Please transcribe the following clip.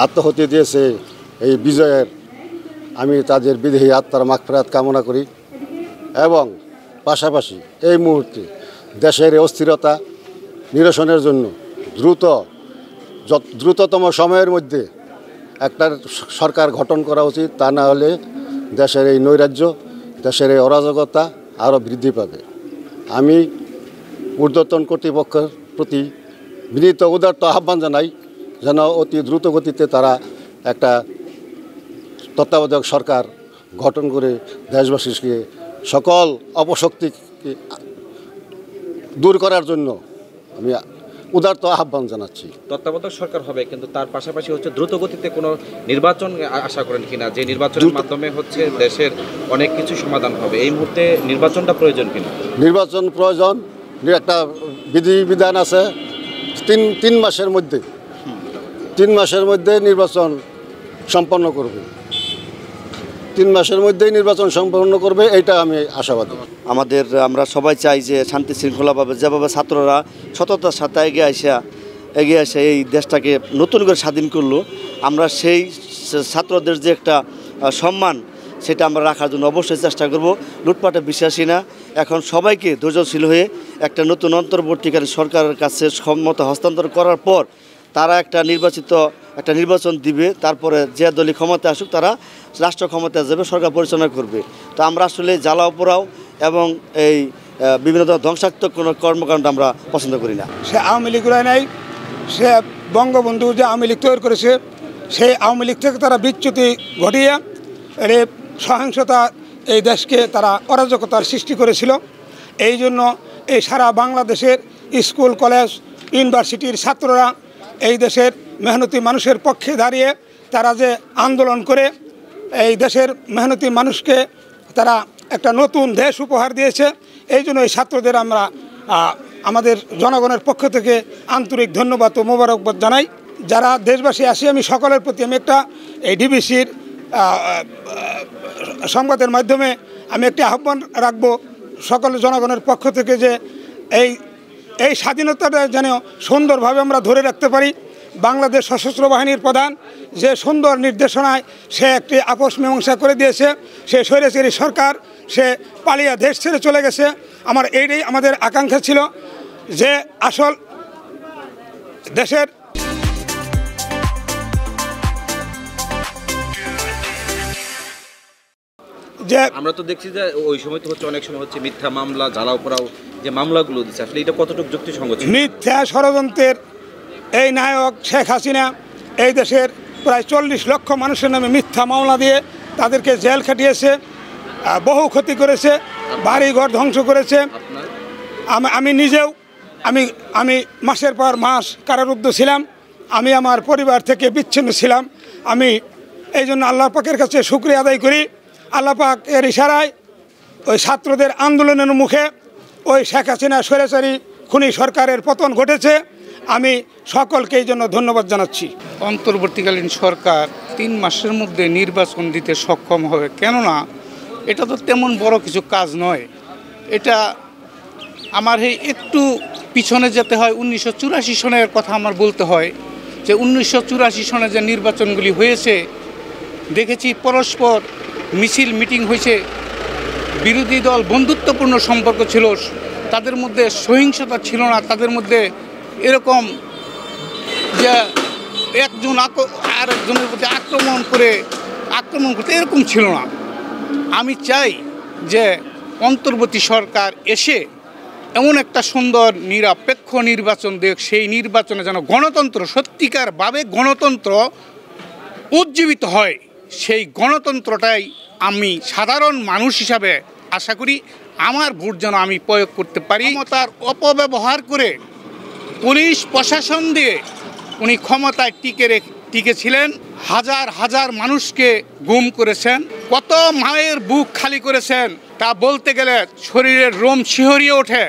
আত্মহতি দিয়েছে এই বিজয়ের, আমি তাদের বিদেহী আত্মার মাগফিরাত কামনা করি। এবং পাশাপাশি এই মুহূর্তে দেশের অস্থিরতা নিরসনের জন্য দ্রুততম সময়ের মধ্যে একটা সরকার গঠন করা উচিত। তা না হলে দেশের এই নৈরাজ্য, দেশের এই অরাজকতা আরও বৃদ্ধি পাবে। আমি ঊর্ধ্বতন কর্তৃপক্ষের প্রতি বিনীত উদারত আহ্বান জানাই যেন অতি দ্রুত গতিতে তারা একটা তত্ত্বাবধায়ক সরকার গঠন করে দেশবাসীকে সকল অপশক্তিকে দূর করার জন্য আমি উদারত আহ্বান জানাচ্ছি। তত্ত্বাবধায়ক সরকার হবে, কিন্তু তার পাশাপাশি হচ্ছে দ্রুত গতিতে কোনো নির্বাচন আশা করেন কিনা, যে নির্বাচনের মাধ্যমে হচ্ছে দেশের অনেক কিছু সমাধান হবে? এই মুহূর্তে নির্বাচনটা প্রয়োজন কিনা? নির্বাচন প্রয়োজন। একটা বিধিবিধান আছে তিন মাসের মধ্যে নির্বাচন সম্পন্ন করবে। 3 মাসের মধ্যেই নির্বাচন সম্পন্ন করবে, এইটা আমি আশাবাদী। আমরা সবাই চাই যে শান্তি শৃঙ্খলাভাবে যেভাবে ছাত্ররা সততার সাথে এগিয়ে আসে এই দেশটাকে নতুন করে স্বাধীন করলো, আমরা সেই ছাত্রদের যে একটা সম্মান সেটা আমরা রাখার জন্য অবশ্যই চেষ্টা করব। লুটপাটে বিশ্বাসী না। এখন সবাইকে ধৈর্যশীল হয়ে একটা নতুন অন্তর্বর্তীকালীন সরকারের কাছে ক্ষমতা হস্তান্তর করার পর তারা একটা নির্বাচন দিবে। তারপরে যে দলীয় ক্ষমতা আসুক তারা রাষ্ট্র ক্ষমতায় যাবে, সরকার পরিচালনা করবে। তো আমরা আসলে জ্বালাও পোড়াও এবং এই বিভিন্ন ধরনের ধ্বংসাত্মক কোনো কর্মকাণ্ড আমরা পছন্দ করি না। সে আওয়ামী লীগ নাই, সে বঙ্গবন্ধু যে আওয়ামী লীগ তৈরি করেছে সেই আওয়ামী লীগ থেকে তারা বিচ্যুতি ঘটিয়ে সহিংসতা এই দেশকে তারা অরাজকতার সৃষ্টি করেছিল। এই জন্য এই সারা বাংলাদেশের স্কুল কলেজ ইউনিভার্সিটির ছাত্ররা এই দেশের মেহনতি মানুষের পক্ষে দাঁড়িয়ে তারা যে আন্দোলন করে এই দেশের মেহনতি মানুষকে তারা একটা নতুন দেশ উপহার দিয়েছে। এই জন্য এই ছাত্রদের আমরা আমাদের জনগণের পক্ষ থেকে আন্তরিক ধন্যবাদ ও মোবারকবাদ জানাই। যারা দেশবাসী আসি আমি সকলের প্রতি আমি একটা এই ডিবিসির সংবাদের মাধ্যমে আমি একটি আহ্বান রাখবো সকল জনগণের পক্ষ থেকে যে এই স্বাধীনতাটা যেন সুন্দরভাবে আমরা ধরে রাখতে পারি। বাংলাদেশ সশস্ত্র বাহিনীর প্রধান যে সুন্দর নির্দেশনায় সে একটি আপোষ মীমাংসা করে দিয়েছে, সে স্বৈরাচারী সরকার সে পালিয়ে দেশ ছেড়ে চলে গেছে। এইটাই আমাদের আকাঙ্ক্ষা ছিল যে আসল দেশের যে আমরা তো দেখছি যে ওই সময় তো হচ্ছে অনেক সময় হচ্ছে মিথ্যা মামলা জ্বালাও পোড়াও যে মামলাগুলো দিচ্ছে, আসলে এটা কতটুকু যুক্তিসঙ্গত? মিথ্যা ষড়যন্ত্রের এই নায়ক শেখ হাসিনা এই দেশের প্রায় 40 লক্ষ মানুষের নামে মিথ্যা মামলা দিয়ে তাদেরকে জেল খাটিয়েছে, বহু ক্ষতি করেছে, বাড়িঘর ধ্বংস করেছে। আমি নিজেও আমি মাসের পর মাস কারারুদ্ধ ছিলাম, আমি আমার পরিবার থেকে বিচ্ছিন্ন ছিলাম। আমি এই জন্য আল্লাহ পাকের কাছে শুকরিয়া আদায় করি। আল্লাহ পাক এর ইশারায় ওই ছাত্রদের আন্দোলনের মুখে ওই শেখ হাসিনা স্বৈরাচারী খুনি সরকারের পতন ঘটেছে। আমি সকলকে এই জন্য ধন্যবাদ জানাচ্ছি। অন্তর্বর্তীকালীন সরকার 3 মাসের মধ্যে নির্বাচন দিতে সক্ষম হবে, কেননা এটা তো তেমন বড় কিছু কাজ নয়। এটা আমার একটু পিছনে যেতে হয়, 1984 সনের কথা আমার বলতে হয় যে 1984 সনে যে নির্বাচনগুলি হয়েছে দেখেছি পরস্পর মিছিল মিটিং হয়েছে, বিরোধী দল বন্ধুত্বপূর্ণ সম্পর্ক ছিল, তাদের মধ্যে সহিংসতা ছিল না, তাদের মধ্যে এরকম যে একজন আরেকজনের প্রতি আক্রমণ করতে এরকম ছিল না। আমি চাই যে অন্তর্বর্তী সরকার এসে এমন একটা সুন্দর নিরপেক্ষ নির্বাচন দেখ, সেই নির্বাচনে যেন গণতন্ত্র সত্যিকারভাবে গণতন্ত্র উজ্জীবিত হয়। সেই গণতন্ত্রটাই আমি সাধারণ মানুষ হিসাবে আশা করি আমার ভোট যেন আমি প্রয়োগ করতে পারি। ক্ষমতার অপব্যবহার করে পুলিশ প্রশাসন দিয়ে উনি ক্ষমতায় টিকেছিলেন, হাজার হাজার মানুষকে গুম করেছেন, কত মায়ের বুক খালি করেছেন তা বলতে গেলে শরীরের রোম শিহরিয়ে ওঠে।